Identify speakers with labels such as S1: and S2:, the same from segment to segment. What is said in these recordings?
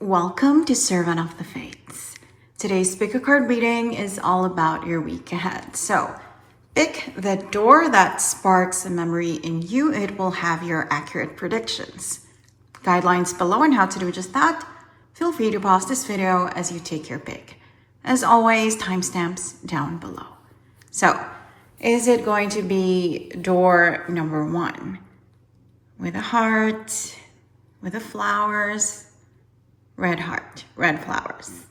S1: Welcome to Servant of the Fates. Today's pick a card reading is all about your week ahead. So pick the door that sparks a memory in you. It will have your accurate predictions. Guidelines below on how to do just that. Feel free to pause this video as you take your pick. As always, timestamps down below. So is it going to be door number 1? With a heart, with the flowers, red heart, red flowers.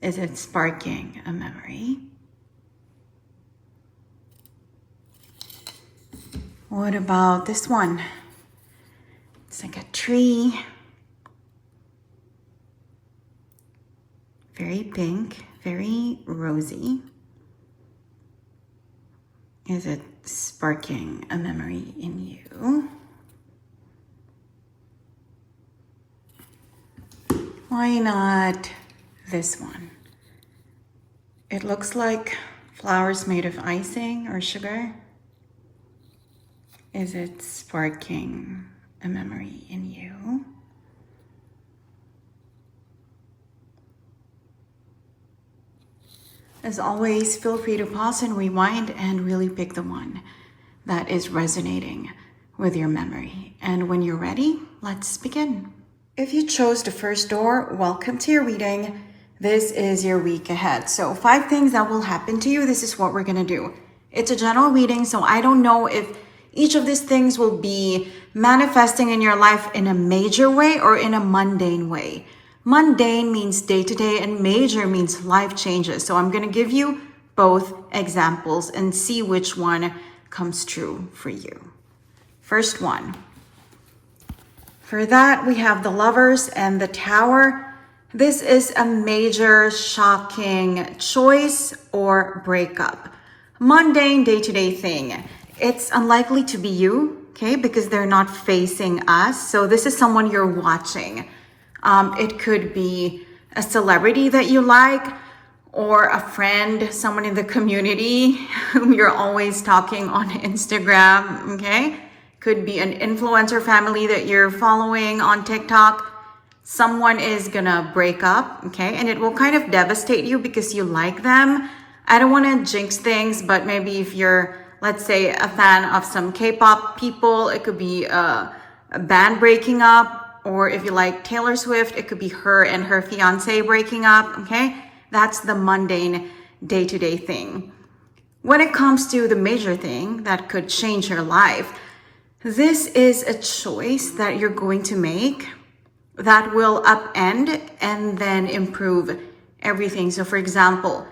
S1: Is it sparking a memory? What about this one? It's like a tree. Very pink, very rosy. Is it sparking a memory in you? Why not this one? It looks like flowers made of icing or sugar. Is it sparking a memory in you? As always, feel free to pause and rewind and really pick the one that is resonating with your memory. And when you're ready, let's begin. If you chose the first door, welcome to your reading. This is your week ahead. So 5 things that will happen to you. This is what we're going to do. It's a general reading, so I don't know if each of these things will be manifesting in your life in a major way or in a mundane way. Mundane means day-to-day and major means life changes. So I'm going to give you both examples and see which one comes true for you. First one. For that, we have the Lovers and the Tower. This is a major, shocking choice or breakup. Mundane, day-to-day thing. It's unlikely to be you, okay, because they're not facing us. So this is someone you're watching. It could be a celebrity that you like or a friend, someone in the community whom you're always talking on Instagram, okay? Could be an influencer family that you're following on TikTok. Someone is gonna break up, okay? And it will kind of devastate you because you like them. I don't wanna jinx things, but maybe if you're, let's say, a fan of some K-pop people, it could be a band breaking up. Or if you like Taylor Swift, it could be her and her fiance breaking up, okay? That's the mundane day-to-day thing. When it comes to the major thing that could change your life, this is a choice that you're going to make that will upend and then improve everything. So for example,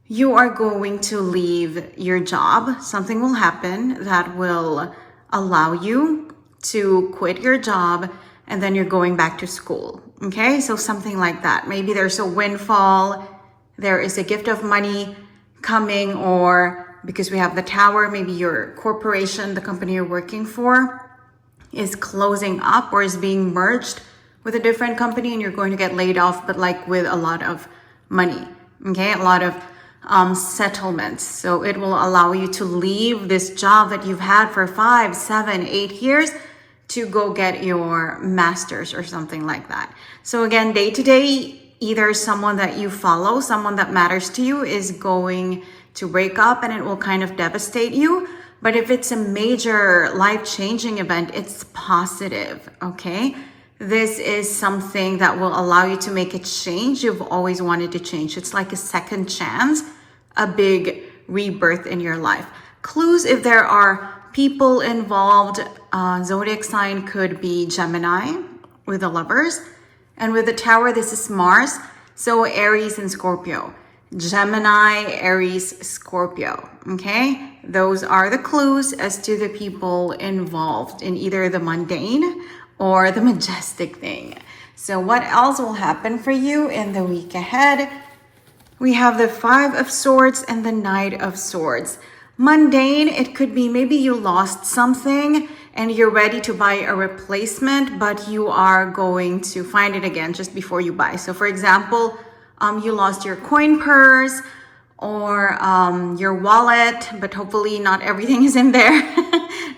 S1: you are going to leave your job. Something will happen that will allow you to quit your job and then you're going back to school. Okay, so something like that. Maybe there's a windfall, there is a gift of money coming, or because we have the Tower, maybe your corporation, the company you're working for, is closing up or is being merged with a different company and you're going to get laid off, but like with a lot of money, okay? A lot of settlements. So it will allow you to leave this job that you've had for 5, 7, 8 years to go get your master's or something like that. So again, day to day, either someone that you follow, someone that matters to you is going to break up and it will kind of devastate you. But if it's a major life-changing event, it's positive, okay? This is something that will allow you to make a change you've always wanted to change. It's like a second chance, a big rebirth in your life. Clues, if there are people involved, zodiac sign could be Gemini with the Lovers. And with the Tower, this is Mars. So Aries and Scorpio. Gemini, Aries, Scorpio, okay? Those are the clues as to the people involved in either the mundane or the majestic thing. So what else will happen for you in the week ahead? We have the 5 of Swords and the Knight of Swords. Mundane, it could be maybe you lost something and you're ready to buy a replacement, but you are going to find it again just before you buy. So for example, you lost your coin purse or your wallet, but hopefully not everything is in there.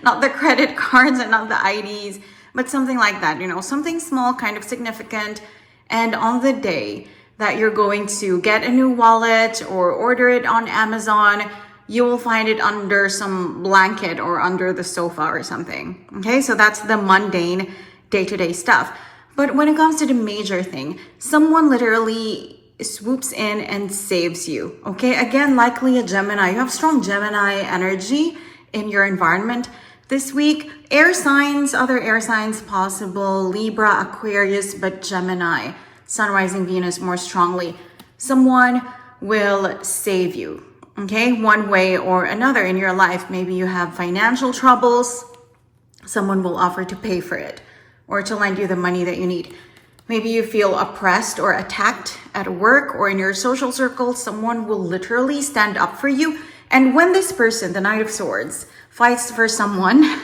S1: Not the credit cards and not the IDs, but something like that, you know, something small, kind of significant. And on the day that you're going to get a new wallet or order it on Amazon, you will find it under some blanket or under the sofa or something. Okay, so that's the mundane day-to-day stuff. But when it comes to the major thing, someone literally swoops in and saves you. Okay, again, likely a Gemini. You have strong Gemini energy in your environment this week. Air signs, other air signs possible, Libra, Aquarius, but Gemini, Sun, Rising, Venus more strongly. Someone will save you, okay, one way or another in your life. Maybe you have financial troubles. Someone will offer to pay for it or to lend you the money that you need. Maybe you feel oppressed or attacked at work or in your social circle. Someone will literally stand up for you. And when this person, the Knight of Swords, fights for someone,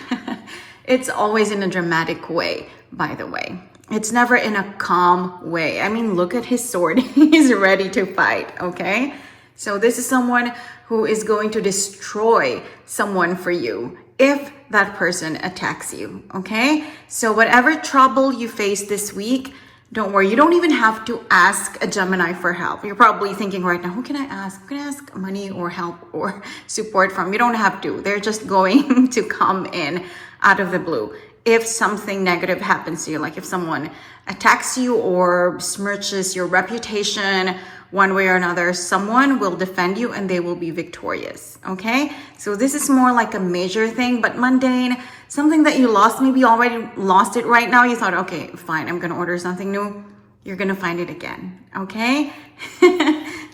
S1: it's always in a dramatic way, by the way. It's never in a calm way. I mean, look at his sword. He's ready to fight, okay? So this is someone who is going to destroy someone for you if that person attacks you, okay? So whatever trouble you face this week, don't worry. You don't even have to ask a Gemini for help. You're probably thinking right now, who can I ask? Who can I ask money or help or support from? You don't have to. They're just going to come in out of the blue. If something negative happens to you, like if someone attacks you or smirches your reputation one way or another, someone will defend you and they will be victorious, okay? So this is more like a major thing, but mundane, something that you lost, maybe you already lost it right now. You thought, okay, fine, I'm gonna order something new. You're gonna find it again, okay?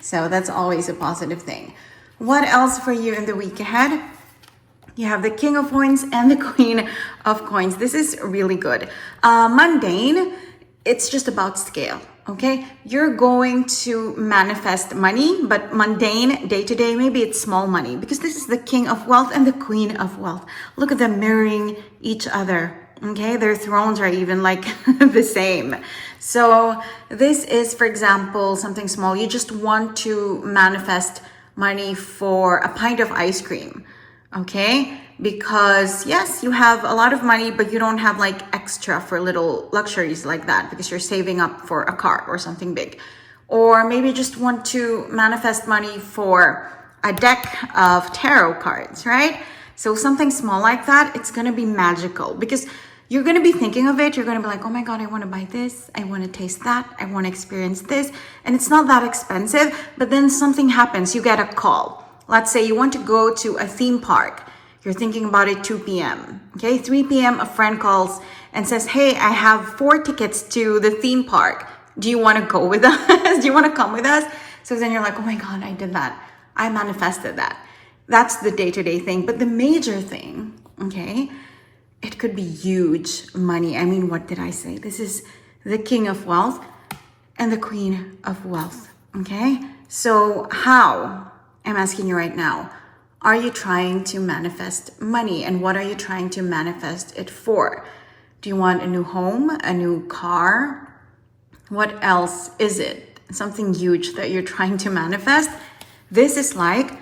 S1: So that's always a positive thing. What else for you in the week ahead? You have the King of Coins and the Queen of Coins. This is really good. Mundane, it's just about scale, okay? You're going to manifest money, but mundane, day-to-day, maybe it's small money because this is the King of Wealth and the Queen of Wealth. Look at them mirroring each other, okay? Their thrones are even like the same. So this is, for example, something small. You just want to manifest money for a pint of ice cream, okay? Because yes, you have a lot of money, but you don't have like extra for little luxuries like that because you're saving up for a car or something big. Or maybe you just want to manifest money for a deck of tarot cards, right? So something small like that, it's going to be magical because you're going to be thinking of it. You're going to be like, oh my God, I want to buy this. I want to taste that. I want to experience this. And it's not that expensive, but then something happens. You get a call. Let's say you want to go to a theme park. You're thinking about it 2 p.m. Okay, 3 p.m. a friend calls and says, hey, I have 4 tickets to the theme park. Do you want to go with us? Do you want to come with us? So then you're like, oh my God, I did that. I manifested that. That's the day-to-day thing. But the major thing, okay, it could be huge money. I mean, what did I say? This is the King of Wealth and the Queen of Wealth, okay? So how, I'm asking you right now, are you trying to manifest money? And what are you trying to manifest it for? Do you want a new home, a new car? What else is it? Something huge that you're trying to manifest? This is like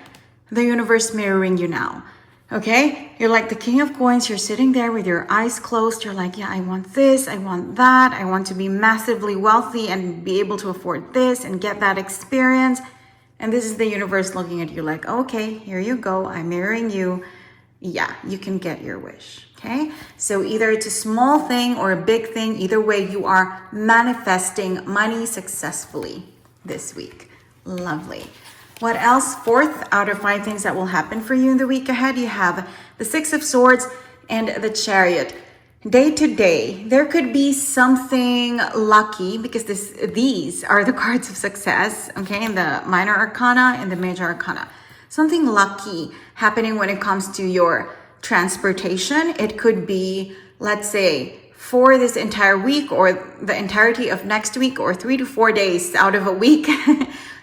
S1: the universe mirroring you now. Okay? You're like the King of Coins. You're sitting there with your eyes closed. You're like, yeah, I want this. I want that. I want to be massively wealthy and be able to afford this and get that experience. And this is the universe looking at you like, okay, here you go. I'm mirroring you. Yeah, you can get your wish, okay? So either it's a small thing or a big thing. Either way, you are manifesting money successfully this week. Lovely. What else? 4th out of 5 things that will happen for you in the week ahead. You have the 6 of Swords and the Chariot. Day to day, there could be something lucky because these are the cards of success, okay, in the minor arcana and the major arcana. Something lucky happening when it comes to your transportation. It could be, let's say, for this entire week or the entirety of next week or 3 to 4 days out of a week,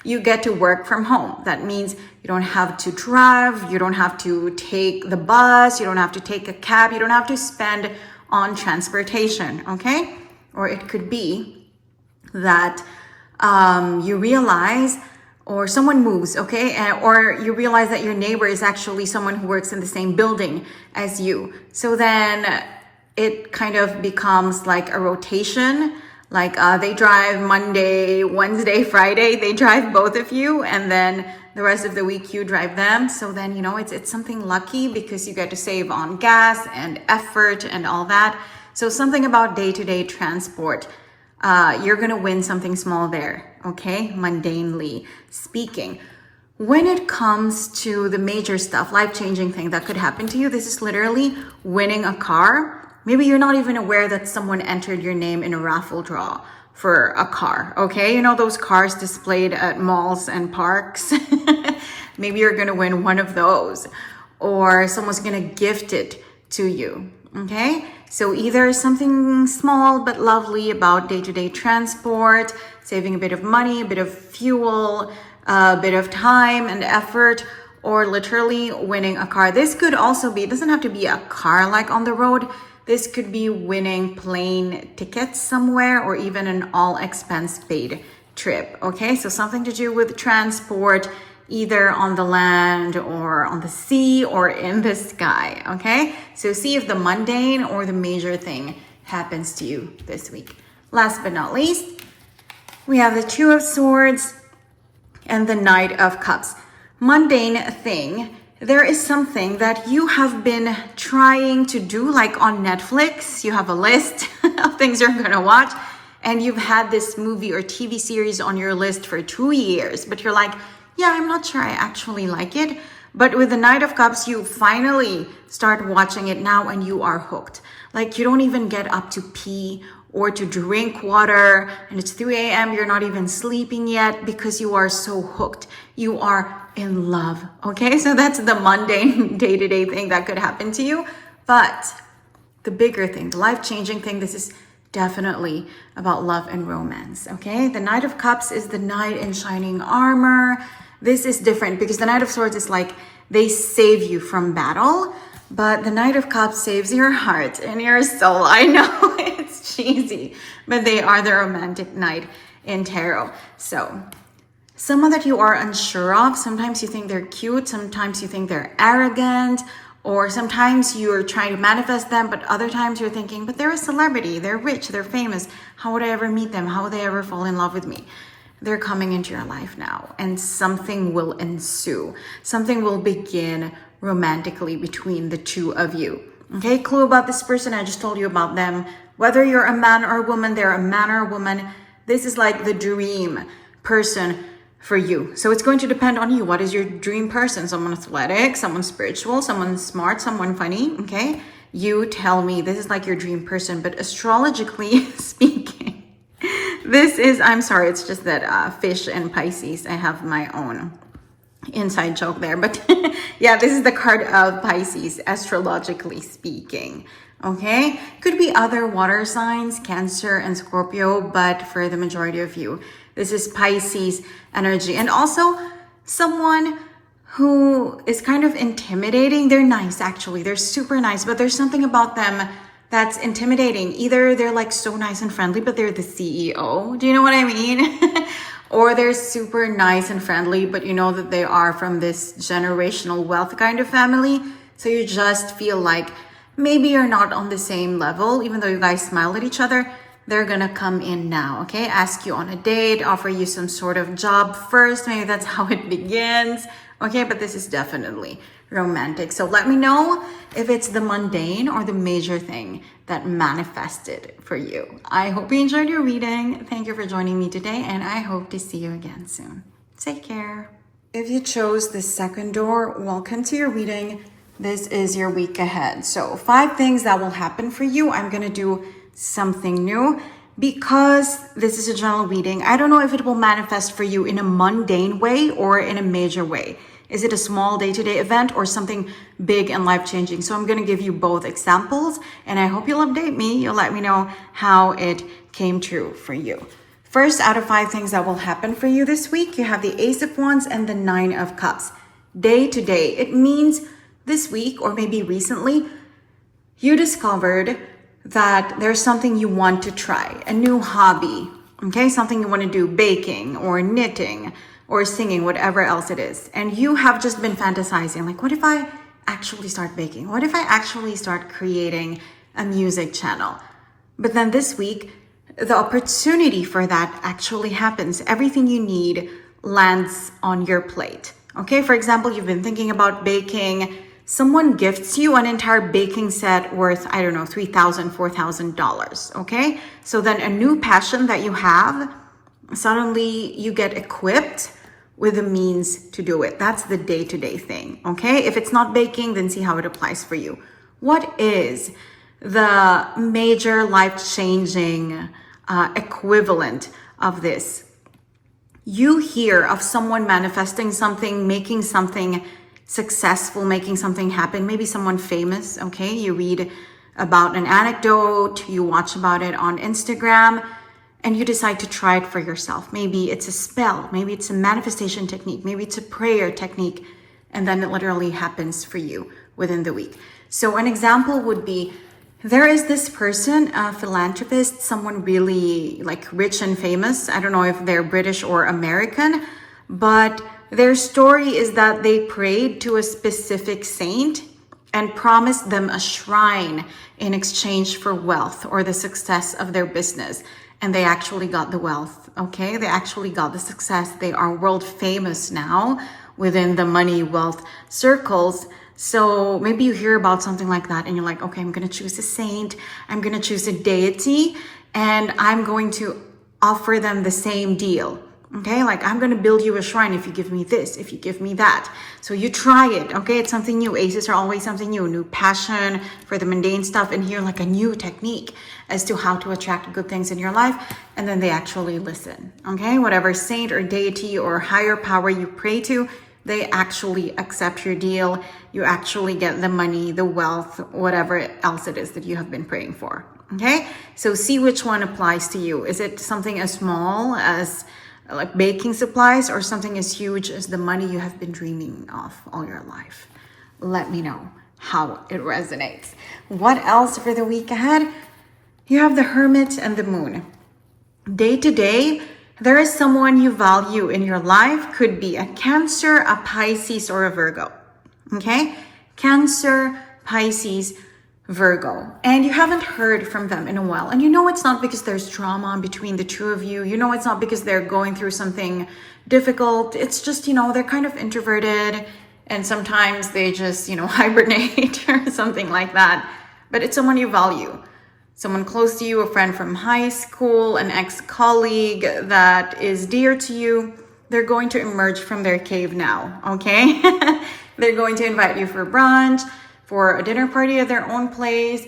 S1: you get to work from home. That means you don't have to drive, you don't have to take the bus, you don't have to take a cab, you don't have to spend on transportation, okay? Or it could be that you realize, or someone moves, okay? Or you realize that your neighbor is actually someone who works in the same building as you. So then it kind of becomes like a rotation Like they drive Monday, Wednesday, Friday, they drive both of you, and then the rest of the week you drive them. So then, you know, it's something lucky because you get to save on gas and effort and all that. So something about day-to-day transport, you're gonna win something small there, okay? Mundanely speaking. When it comes to the major stuff, life-changing thing that could happen to you, this is literally winning a car. Maybe you're not even aware that someone entered your name in a raffle draw for a car, okay? You know those cars displayed at malls and parks? Maybe you're gonna win one of those, or someone's gonna gift it to you, okay? So either something small but lovely about day-to-day transport, saving a bit of money, a bit of fuel, a bit of time and effort, or literally winning a car. This could also be, it doesn't have to be a car like on the road. This could be winning plane tickets somewhere, or even an all expense paid trip, okay? So something to do with transport, either on the land or on the sea or in the sky, okay? So see if the mundane or the major thing happens to you this week. Last but not least, we have the Two of Swords and the Knight of Cups. Mundane thing, there is something that you have been trying to do, like on Netflix. You have a list of things you're gonna watch, and you've had this movie or TV series on your list for 2 years, but you're like, yeah, I'm not sure I actually like it. But with the Knight of Cups, you finally start watching it now and you are hooked. Like you don't even get up to pee or to drink water, and it's 3 a.m. You're not even sleeping yet because you are so hooked. You are in love, okay? So that's the mundane day-to-day thing that could happen to you. But the bigger thing, the life-changing thing, this is definitely about love and romance, okay? The Knight of Cups is the knight in shining armor. This is different because the Knight of Swords is like they save you from battle, but the Knight of Cups saves your heart and your soul. I know it's cheesy, but they are the romantic knight in tarot. So someone that you are unsure of, sometimes you think they're cute, sometimes you think they're arrogant, or sometimes you're trying to manifest them, but other times you're thinking, but they're a celebrity, they're rich, they're famous. How would I ever meet them? How would they ever fall in love with me? They're coming into your life now, and something will ensue. Something will begin romantically between the two of you. Okay, clue about this person, I just told you about them. Whether you're a man or a woman, they're a man or a woman. This is like the dream person for you. So it's going to depend on you. What is your dream person? Someone athletic, someone spiritual, someone smart, someone funny, okay? You tell me. This is like your dream person, but astrologically speaking, this is, I'm sorry, it's just that fish and Pisces, I have my own inside joke there, but yeah, this is the card of Pisces, astrologically speaking, okay? Could be other water signs, Cancer and Scorpio, but for the majority of you, this is Pisces energy. And also someone who is kind of intimidating. They're nice, actually. They're super nice, but there's something about them that's intimidating. Either they're like so nice and friendly, but they're the CEO. Do you know what I mean? Or they're super nice and friendly, but you know that they are from this generational wealth kind of family. So you just feel like maybe you're not on the same level, even though you guys smile at each other. They're gonna come in now, okay? Ask you on a date, offer you some sort of job first. Maybe that's how it begins, okay? But this is definitely romantic. So let me know if it's the mundane or the major thing that manifested for you. I hope you enjoyed your reading. Thank you for joining me today, and I hope to see you again soon. Take care. If you chose the second door, welcome to your reading. This is your week ahead. So 5 things that will happen for you. I'm gonna do something new because this is a general reading. I don't know if it will manifest for you in a mundane way or in a major way. Is it a small day-to-day event or something big and life-changing? So I'm going to give you both examples, and I hope you'll update me. You'll let me know how it came true for you. First, out of 5 things that will happen for you this week, you have the Ace of Wands and the 9 of Cups. Day to day, it means this week or maybe recently, you discovered that there's something you want to try, a new hobby, okay? Something you want to do, baking or knitting or singing, whatever else it is. And you have just been fantasizing, like, what if I actually start baking? What if I actually start creating a music channel? But then this week, the opportunity for that actually happens. Everything you need lands on your plate. Okay, for example, you've been thinking about baking. Someone gifts you an entire baking set worth, I don't know, $3,000, $4,000. Okay, so then a new passion that you have, suddenly you get equipped with the means to do it. That's the day-to-day thing. Okay, if it's not baking, then see how it applies for you. What is the major life-changing equivalent of this? You hear of someone manifesting something, making something successful, making something happen, maybe someone famous, okay? You read about an anecdote, you watch about it on Instagram, and you decide to try it for yourself. Maybe it's a spell, maybe it's a manifestation technique, maybe it's a prayer technique, and then it literally happens for you within the week. So an example would be, there is this person, a philanthropist, someone really like rich and famous. I don't know if they're British or American, but their story is that they prayed to a specific saint and promised them a shrine in exchange for wealth or the success of their business. And they actually got the wealth, okay? They actually got the success. They are world famous now within the money wealth circles. So maybe you hear about something like that and you're like, okay, I'm going to choose a saint. I'm going to choose a deity and I'm going to offer them the same deal. Okay, like I'm going to build you a shrine if you give me this, if you give me that. So you try it. Okay, it's something new. Aces are always something new. New passion for the mundane stuff, and here like a new technique as to how to attract good things in your life. And then they actually listen. Okay, whatever saint or deity or higher power you pray to, they actually accept your deal. You actually get the money, the wealth, whatever else it is that you have been praying for. Okay, so see which one applies to you. Is it something as small as like baking supplies or something as huge as the money you have been dreaming of all your life? Let me know how it resonates. What else for the week ahead? You have the Hermit and the Moon. Day to day, there is someone you value in your life. Could be a Cancer, a Pisces, or a Virgo. Okay? Cancer, Pisces, Virgo, and you haven't heard from them in a while, and you know it's not because there's drama between the two of you. You know it's not because they're going through something difficult. It's just, you know, they're kind of introverted and sometimes they just, you know, hibernate or something like that. But it's someone you value, someone close to you, a friend from high school, an ex-colleague that is dear to you. They're going to emerge from their cave now, okay? They're going to invite you for brunch, for a dinner party at their own place,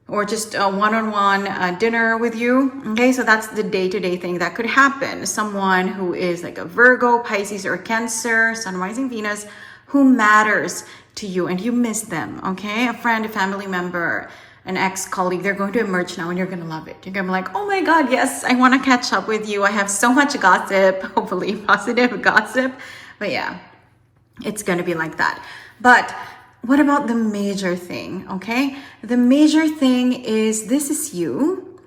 S1: or just a one-on-one dinner with you. Okay, so that's the day-to-day thing that could happen. Someone who is like a Virgo, Pisces, or Cancer, Sun, Rising, Venus, who matters to you and you miss them, okay? A friend, a family member, an ex-colleague, they're going to emerge now and you're gonna love it. You're gonna be like, oh my God, yes, I wanna catch up with you. I have so much gossip, hopefully positive gossip. But yeah, it's gonna be like that. But what about the major thing, okay? The major thing is this is you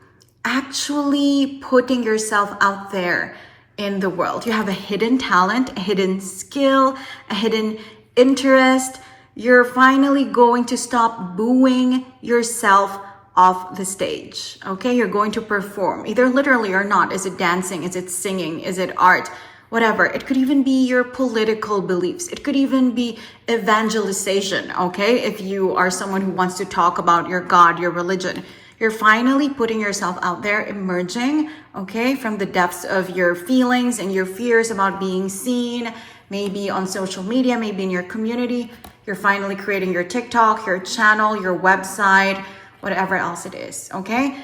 S1: actually putting yourself out there in the world. You have a hidden talent, a hidden skill, a hidden interest. You're finally going to stop booing yourself off the stage, okay? You're going to perform, either literally or not. Is it dancing? Is it singing? Is it art? Whatever. It could even be your political beliefs. It could even be evangelization, okay? If you are someone who wants to talk about your God, your religion, you're finally putting yourself out there, emerging, okay, from the depths of your feelings and your fears about being seen, maybe on social media, maybe in your community. You're finally creating your TikTok, your channel, your website, whatever else it is, okay?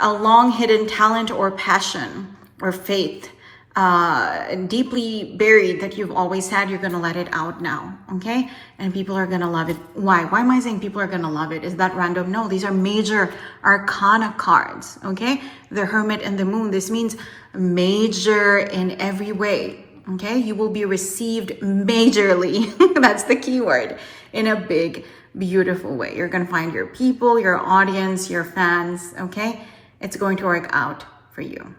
S1: A long hidden talent or passion or faith, deeply buried that you've always had, you're gonna let it out now, okay? And people are gonna love it. Why? Why am I saying people are gonna love it? Is that random? No, these are major arcana cards, okay? The Hermit and the Moon. This means major in every way, okay? You will be received majorly. That's the key word. In a big, beautiful way. You're gonna find your people, your audience, your fans, okay? It's going to work out for you.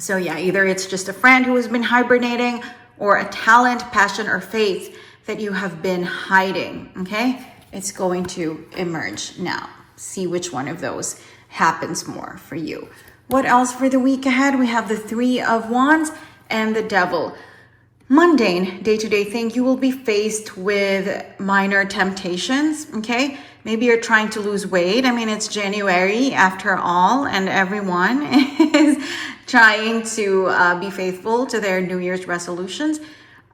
S1: So yeah, either it's just a friend who has been hibernating or a talent, passion, or faith that you have been hiding, okay? It's going to emerge now. See which one of those happens more for you. What else for the week ahead? We have the Three of Wands and the Devil. Mundane, day-to-day thing, you will be faced with minor temptations, okay? Maybe you're trying to lose weight. I mean, it's January after all, and everyone is trying to be faithful to their New Year's resolutions.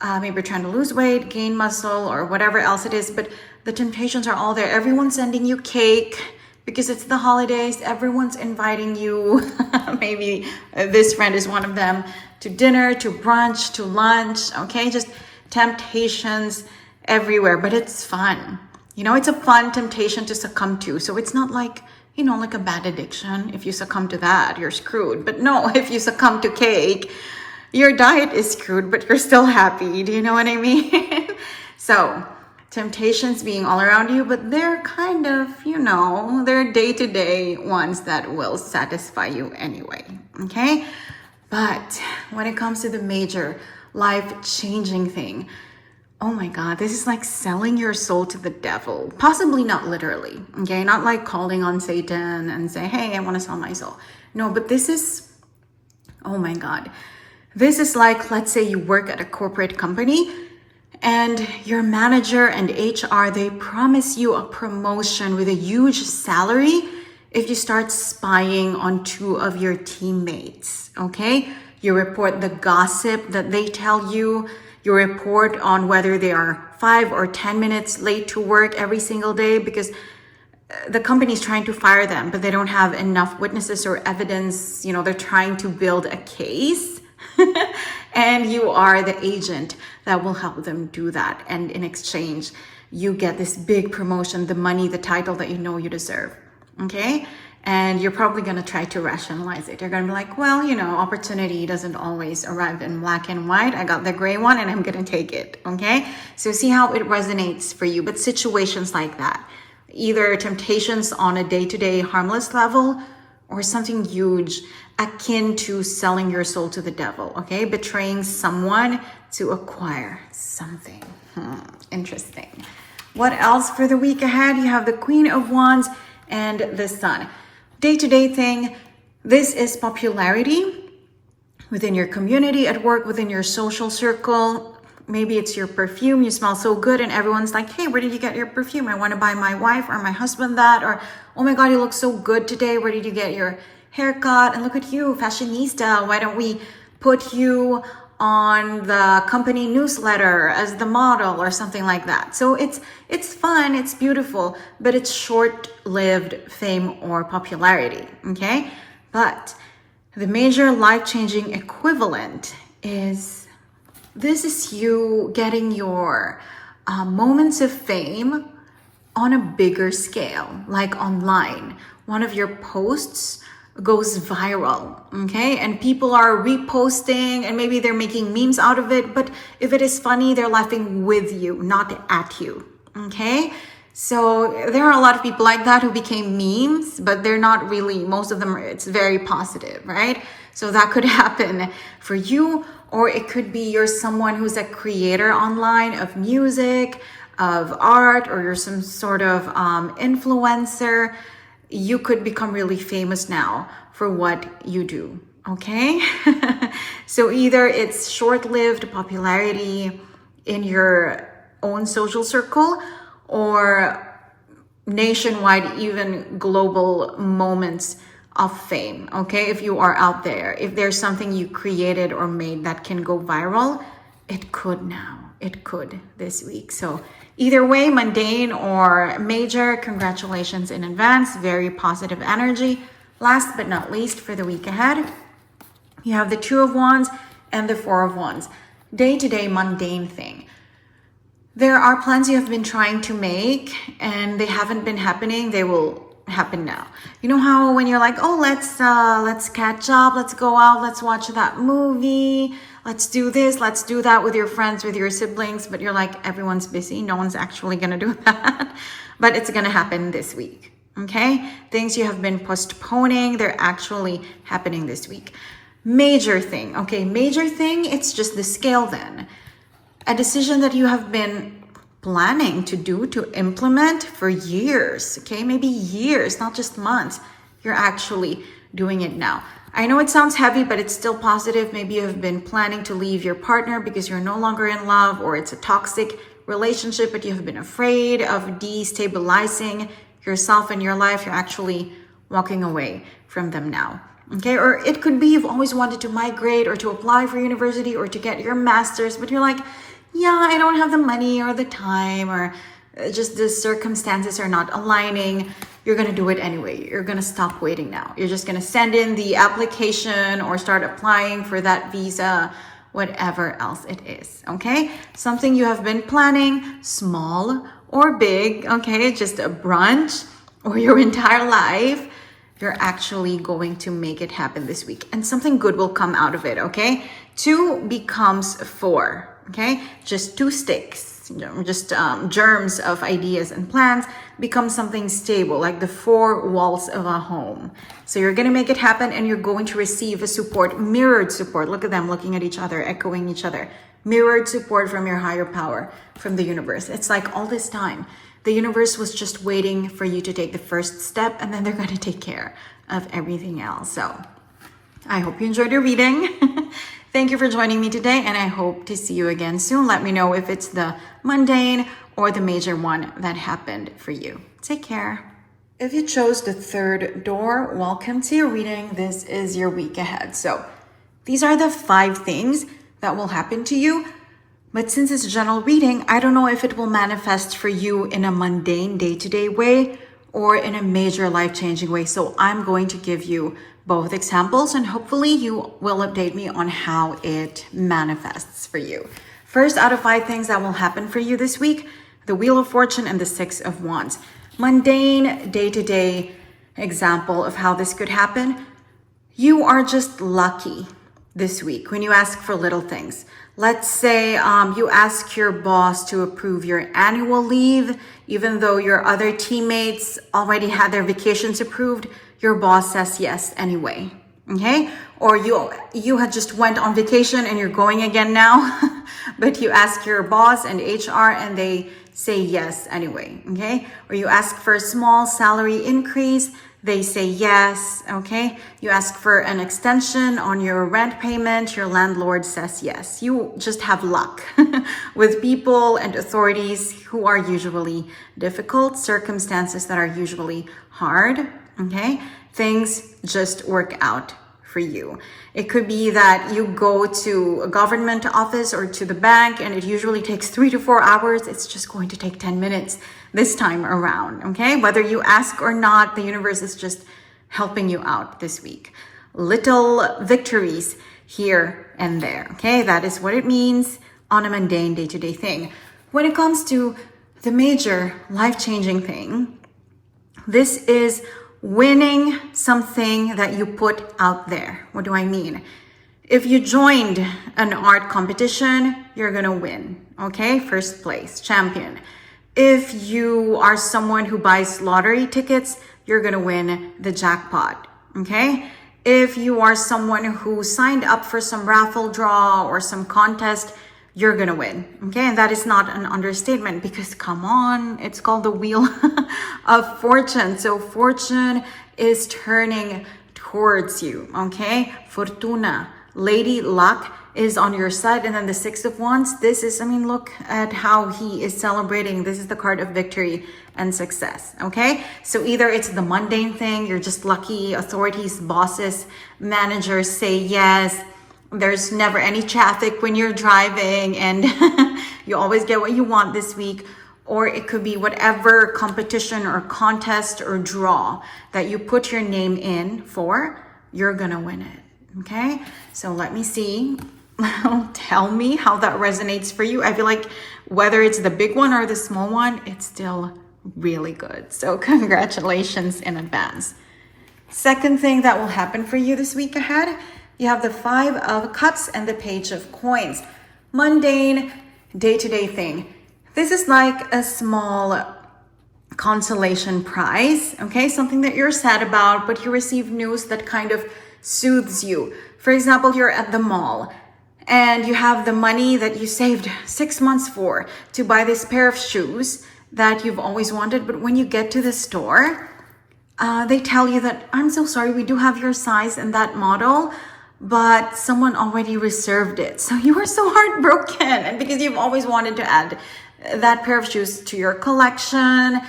S1: Maybe you're trying to lose weight, gain muscle, or whatever else it is, but the temptations are all there. Everyone's sending you cake because it's the holidays. Everyone's inviting you. Maybe this friend is one of them, to dinner, to brunch, to lunch, okay? Just temptations everywhere, but it's fun. You know, it's a fun temptation to succumb to. So it's not like, you know, like a bad addiction. If you succumb to that, you're screwed. But no, if you succumb to cake, your diet is screwed, but you're still happy. Do you know what I mean? So temptations being all around you, but they're kind of, you know, they're day-to-day ones that will satisfy you anyway, okay? But when it comes to the major life-changing thing, oh my God, this is like selling your soul to the devil. Possibly not literally, okay? Not like calling on Satan and say, hey, I want to sell my soul. No, but this is, oh my God. This is like, let's say you work at a corporate company and your manager and HR, they promise you a promotion with a huge salary if you start spying on two of your teammates, okay? You report the gossip that they tell you. You report on whether they are 5 or 10 minutes late to work every single day because the company is trying to fire them, but they don't have enough witnesses or evidence. You know, they're trying to build a case. And you are the agent that will help them do that. And in exchange, you get this big promotion, the money, the title that you know you deserve. Okay? And you're probably going to try to rationalize it. You're going to be like, well, you know, opportunity doesn't always arrive in black and white. I got the gray one and I'm going to take it. Okay? So see how it resonates for you. But situations like that, either temptations on a day-to-day harmless level or something huge akin to selling your soul to the devil, okay? Betraying someone to acquire something. Interesting. What else for the week ahead? You have the Queen of Wands and the Sun. Day-to-day thing, this is popularity within your community, at work, within your social circle. Maybe it's your perfume. You smell so good and everyone's like, hey, where did you get your perfume? I want to buy my wife or my husband that. Or, oh my God, you look so good today. Where did you get your haircut? And look at you, fashionista. Why don't we put you on the company newsletter as the model or something like that? So it's fun, it's beautiful, but it's short-lived fame or popularity, okay? But the major life-changing equivalent is, this is you getting your moments of fame on a bigger scale, like online. One of your posts goes viral, okay? And people are reposting and maybe they're making memes out of it. But if it is funny, they're laughing with you, not at you, okay? So there are a lot of people like that who became memes, but they're not really, most of them, it's very positive, right? So that could happen for you, or it could be you're someone who's a creator online of music, of art, or you're some sort of influencer. You could become really famous now for what you do, okay? So either it's short-lived popularity in your own social circle or nationwide, even global moments of fame, okay? If you are out there, if there's something you created or made that can go viral, it could now. It could this week. So either way, mundane or major, congratulations in advance. Very positive energy. Last but not least, for the week ahead, you have the Two of Wands and the Four of Wands. Day-to-day mundane thing. There are plans you have been trying to make and they haven't been happening. They will happen now. You know how when you're like, oh, let's catch up, let's go out, let's watch that movie, let's do this, let's do that with your friends, with your siblings, but you're like, everyone's busy, no one's actually gonna do that. But it's gonna happen this week, okay? Things you have been postponing, they're actually happening this week. Major thing, okay? Major thing, it's just the scale then. A decision that you have been planning to do, to implement for years, okay? Maybe years, not just months. You're actually doing it now. I know it sounds heavy, but it's still positive. Maybe you have been planning to leave your partner because you're no longer in love, or it's a toxic relationship, but you have been afraid of destabilizing yourself and your life. You're actually walking away from them now. Okay, or it could be you've always wanted to migrate or to apply for university or to get your master's, but you're like, yeah, I don't have the money or the time, or just the circumstances are not aligning. You're going to do it anyway. You're going to stop waiting now. You're just going to send in the application or start applying for that visa, whatever else it is. Okay, something you have been planning, small or big. Okay, just a brunch or your entire life. You're actually going to make it happen this week, and something good will come out of it. Okay, 2 becomes 4. Okay, just 2 sticks, just germs of ideas and plans become something stable, like the 4 walls of a home. So you're going to make it happen, and you're going to receive a support, mirrored support. Look at them looking at each other, echoing each other. Mirrored support from your higher power, from the universe. It's like all this time, the universe was just waiting for you to take the first step, and then they're going to take care of everything else. So I hope you enjoyed your reading. Thank you for joining me today, and I hope to see you again soon. Let me know if it's the mundane or the major one that happened for you. Take care. If you chose the 3rd door, welcome to your reading. This is your week ahead. So these are the 5 things that will happen to you. But since it's general reading, I don't know if it will manifest for you in a mundane day-to-day way or in a major life-changing way. So I'm going to give you both examples, and hopefully you will update me on how it manifests for you. First, out of 5 things that will happen for you this week, the Wheel of Fortune and the 6 of Wands. Mundane, day-to-day example of how this could happen. You are just lucky this week when you ask for little things. Let's say you ask your boss to approve your annual leave, even though your other teammates already had their vacations approved. Your boss says yes anyway. Okay, or you had just went on vacation and you're going again now, but you ask your boss and HR and they say yes anyway. Okay, or you ask for a small salary increase, they say yes. Okay, you ask for an extension on your rent payment, your landlord says yes. You just have luck with people and authorities who are usually difficult, circumstances that are usually hard. Okay, things just work out for you. It could be that you go to a government office or to the bank and it usually takes 3 to 4 hours. It's just going to take 10 minutes this time around. Okay, whether you ask or not, the universe is just helping you out this week. Little victories here and there. Okay, that is what it means on a mundane day-to-day thing. When it comes to the major life-changing thing, this is winning something that you put out there. What do I mean? If you joined an art competition, you're gonna win. Okay, first place, champion. If you are someone who buys lottery tickets, you're gonna win the jackpot. Okay, if you are someone who signed up for some raffle draw or some contest, you're gonna win. Okay, and that is not an understatement, because come on, it's called the Wheel of Fortune. So fortune is turning towards you. Okay, Fortuna, Lady Luck is on your side. And then the 6 of Wands, this is, I mean, look at how he is celebrating. This is the card of victory and success. Okay, so either it's the mundane thing, you're just lucky, authorities, bosses, managers say yes. There's never any traffic when you're driving and you always get what you want this week. Or it could be whatever competition or contest or draw that you put your name in for, you're gonna win it. Okay, so let me see. Tell me how that resonates for you. I feel like whether it's the big one or the small one, it's still really good. So congratulations in advance. Second thing that will happen for you this week ahead, you have the 5 of Cups and the Page of Coins. Mundane, day-to-day thing. This is like a small consolation prize, okay? Something that you're sad about, but you receive news that kind of soothes you. For example, you're at the mall and you have the money that you saved 6 months for to buy this pair of shoes that you've always wanted, but when you get to the store, they tell you that, I'm so sorry, we do have your size in that model, but someone already reserved it. So you are so heartbroken, and because you've always wanted to add that pair of shoes to your collection,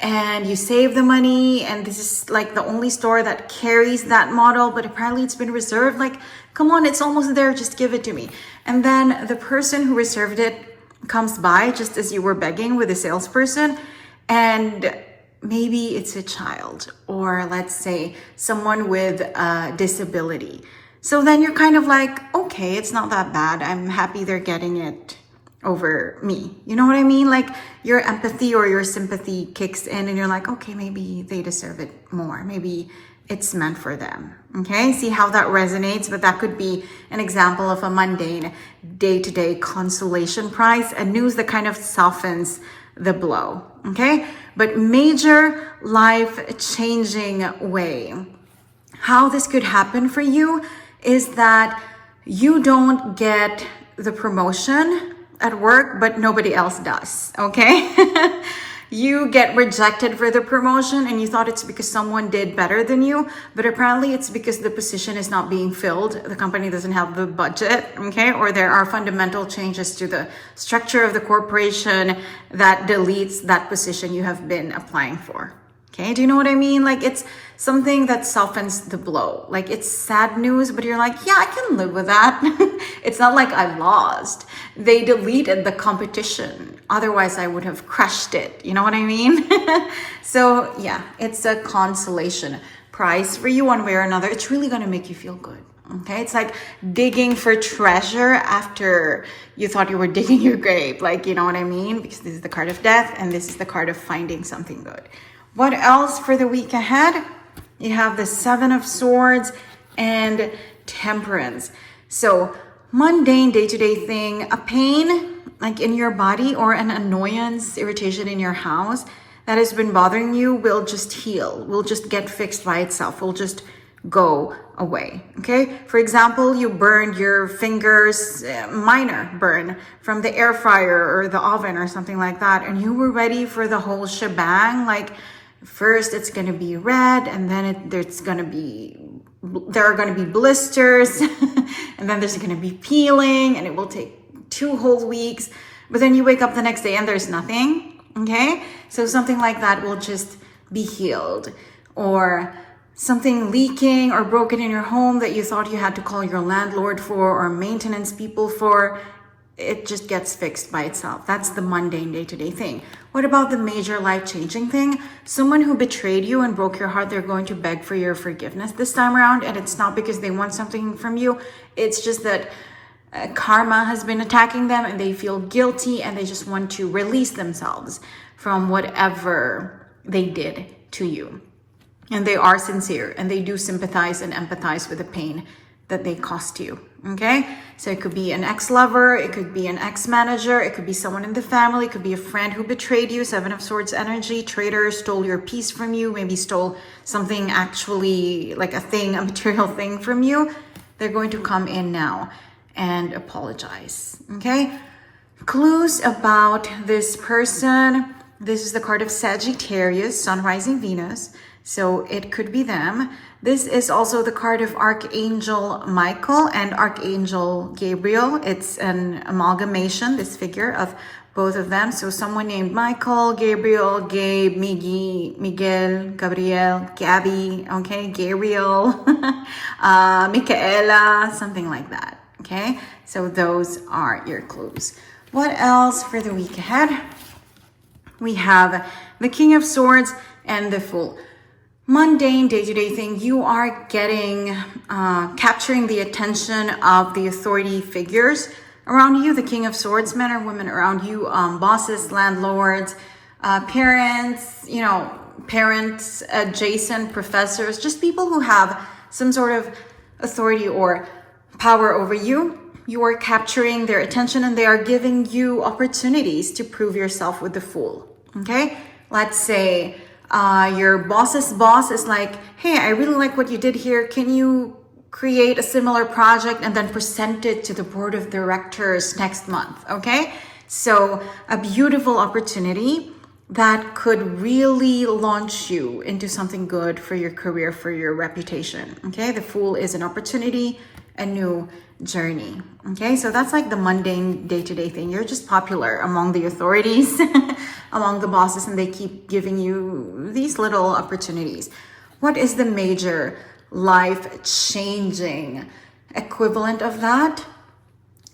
S1: and you save the money, and this is like the only store that carries that model, but apparently it's been reserved. Like, come on, it's almost there, just give it to me. And then the person who reserved it comes by just as you were begging with the salesperson, and maybe it's a child, or let's say someone with a disability. So then you're kind of like, okay, it's not that bad. I'm happy they're getting it over me. You know what I mean? Like, your empathy or your sympathy kicks in, and you're like, okay, maybe they deserve it more. Maybe it's meant for them. Okay, see how that resonates? But that could be an example of a mundane day-to-day consolation prize, a news that kind of softens the blow. Okay, but major life-changing way. How this could happen for you is that you don't get the promotion at work, but nobody else does. Okay. You get rejected for the promotion, and you thought it's because someone did better than you, but apparently it's because the position is not being filled. The company doesn't have the budget, okay? Or there are fundamental changes to the structure of the corporation that deletes that position you have been applying for. Okay, do you know what I mean? Like, it's something that softens the blow. Like, it's sad news, but you're like, yeah, I can live with that. It's not like I lost. They deleted the competition. Otherwise, I would have crushed it. You know what I mean? So yeah, it's a consolation prize for you one way or another. It's really going to make you feel good. Okay, it's like digging for treasure after you thought you were digging your grave. Like, you know what I mean? Because this is the card of death, and this is the card of finding something good. What else for the week ahead? You have the Seven of Swords and Temperance. So mundane day-to-day thing, a pain like in your body or an annoyance, irritation in your house that has been bothering you will just heal, will just get fixed by itself, will just go away. Okay, for example, you burned your fingers, minor burn from the air fryer or the oven or something like that, and you were ready for the whole shebang. Like, first it's going to be red, and then there are going to be blisters and then there's going to be peeling, and it will take 2 whole weeks, but then you wake up the next day and there's nothing. Okay, so something like that will just be healed. Or something leaking or broken in your home that you thought you had to call your landlord for or maintenance people for, it just gets fixed by itself. That's the mundane day-to-day thing. What about the major life-changing thing? Someone who betrayed you and broke your heart, they're going to beg for your forgiveness this time around, and it's not because they want something from you. It's just that karma has been attacking them, and they feel guilty, and they just want to release themselves from whatever they did to you. And they are sincere, and they do sympathize and empathize with the pain that they cost you. Okay, so it could be an ex-lover, it could be an ex-manager, it could be someone in the family, it could be a friend who betrayed you. Seven of Swords energy, traitor, stole your peace from you, maybe stole something actually like a thing, a material thing from you. They're going to come in now and apologize. Okay, clues about this person. This is the card of Sagittarius, Sun, Rising, Venus. So it could be them. This is also the card of Archangel Michael and Archangel Gabriel. It's an amalgamation, this figure, of both of them. So someone named Michael, Gabriel, Gabe, Miggy, Miguel, Gabriel, Gabby, okay, Gabriel, Michaela, something like that, okay? So those are your clues. What else for the week ahead? We have the King of Swords and the Fool. Mundane day-to-day thing, you are getting capturing the attention of the authority figures around you, the King of Swords, men or women around you, bosses, landlords, parents, parents, adjacent professors, just people who have some sort of authority or power over you. You are capturing their attention, and they are giving you opportunities to prove yourself with the Fool. Okay, let's say your boss's boss is like, hey, I really like what you did here. Can you create a similar project and then present it to the board of directors next month? Okay, so a beautiful opportunity that could really launch you into something good for your career, for your reputation. Okay, the Fool is an opportunity, a new journey. Okay, so that's like the mundane day-to-day thing. You're just popular among the authorities, among the bosses, and they keep giving you these little opportunities. What is the major life-changing equivalent of that?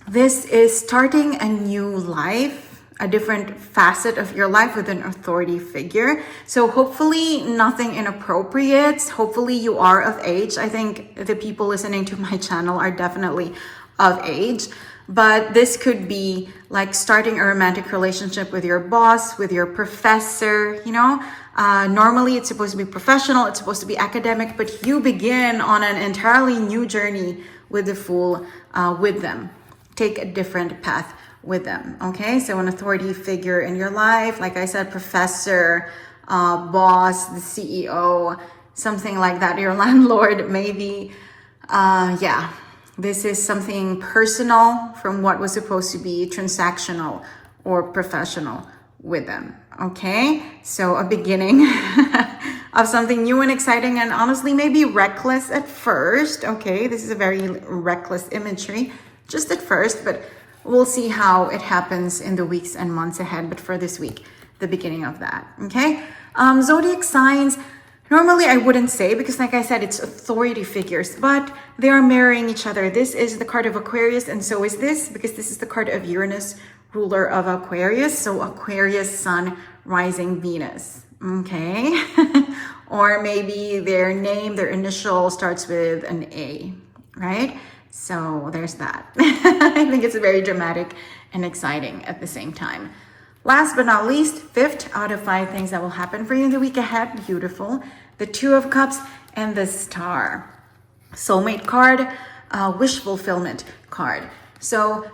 S1: This is starting a new life, a different facet of your life with an authority figure. So hopefully nothing inappropriate. Hopefully you are of age. I think the people listening to my channel are definitely of age. But this could be like starting a romantic relationship with your boss, with your professor, you know. Normally it's supposed to be professional, it's supposed to be academic, but you begin on an entirely new journey with the Fool, with them. Take a different path with them. Okay, so an authority figure in your life, like I said, professor, boss, the CEO, something like that, your landlord maybe. Yeah, this is something personal from what was supposed to be transactional or professional with them. Okay, so a beginning of something new and exciting, and honestly maybe reckless at first. Okay, this is a very reckless imagery just at first, but we'll see how it happens in the weeks and months ahead. But for this week, the beginning of that. Okay, zodiac signs, normally I wouldn't say, because like I said, it's authority figures, but they are marrying each other. This is the card of Aquarius, and so is this, because this is the card of Uranus, ruler of Aquarius. So Aquarius, Sun, rising Venus. Okay, or maybe their name, their initial starts with an A, right? So there's that. I think it's very dramatic and exciting at the same time. Last but not least, 5th out of 5 things that will happen for you in the week ahead. Beautiful. The 2 of Cups and the Star. Soulmate card, wish fulfillment card. So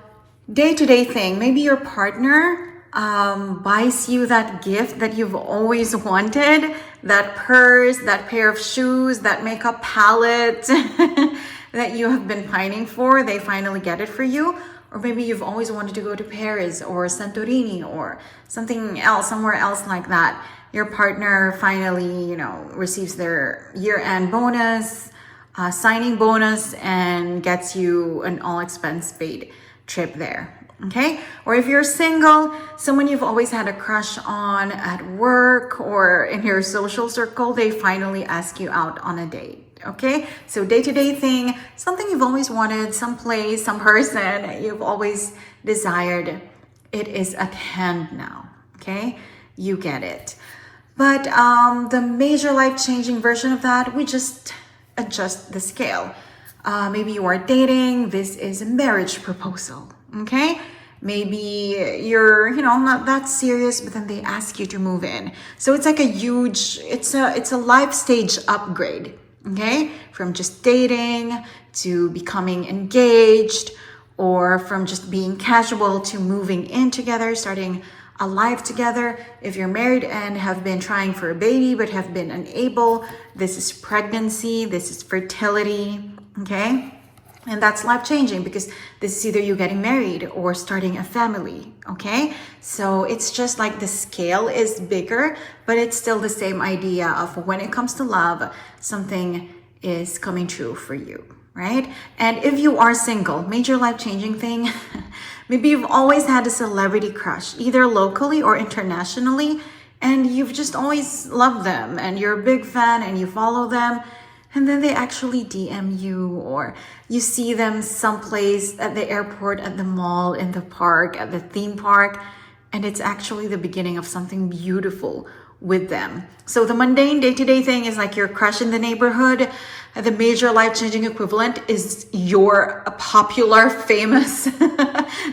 S1: day-to-day thing, maybe your partner buys you that gift that you've always wanted, that purse, that pair of shoes, that makeup palette that you have been pining for. They finally get it for you. Or maybe you've always wanted to go to Paris or Santorini or something else, somewhere else like that. Your partner finally, you know, receives their year-end bonus, signing bonus, and gets you an all-expense paid trip there. Okay, or if you're single, someone you've always had a crush on at work or in your social circle, they finally ask you out on a date. Okay, so day-to-day thing, something you've always wanted, some place, some person you've always desired, it is at hand now. Okay, you get it. But the major life-changing version of that, we just adjust the scale. Maybe you are dating, this is a marriage proposal. Okay, maybe you're, you know, not that serious, but then they ask you to move in. So it's like a huge, it's a life stage upgrade. Okay, from just dating to becoming engaged, or from just being casual to moving in together, starting a life together. If you're married and have been trying for a baby but have been unable, this is pregnancy, this is fertility. Okay, and that's life-changing because this is either you getting married or starting a family. Okay, so it's just like the scale is bigger, but it's still the same idea of when it comes to love, something is coming true for you, right? And if you are single, major life-changing thing, maybe you've always had a celebrity crush, either locally or internationally, and you've just always loved them and you're a big fan and you follow them, and then they actually DM you, or you see them someplace at the airport, at the mall, in the park, at the theme park, and it's actually the beginning of something beautiful with them. So the mundane day-to-day thing is like your crush in the neighborhood. The major life-changing equivalent is your popular, famous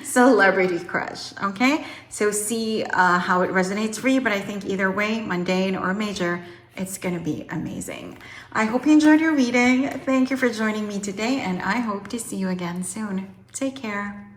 S1: celebrity crush. Okay, so see how it resonates for you, but I think either way, mundane or major, it's gonna be amazing. I hope you enjoyed your reading. Thank you for joining me today, and I hope to see you again soon. Take care.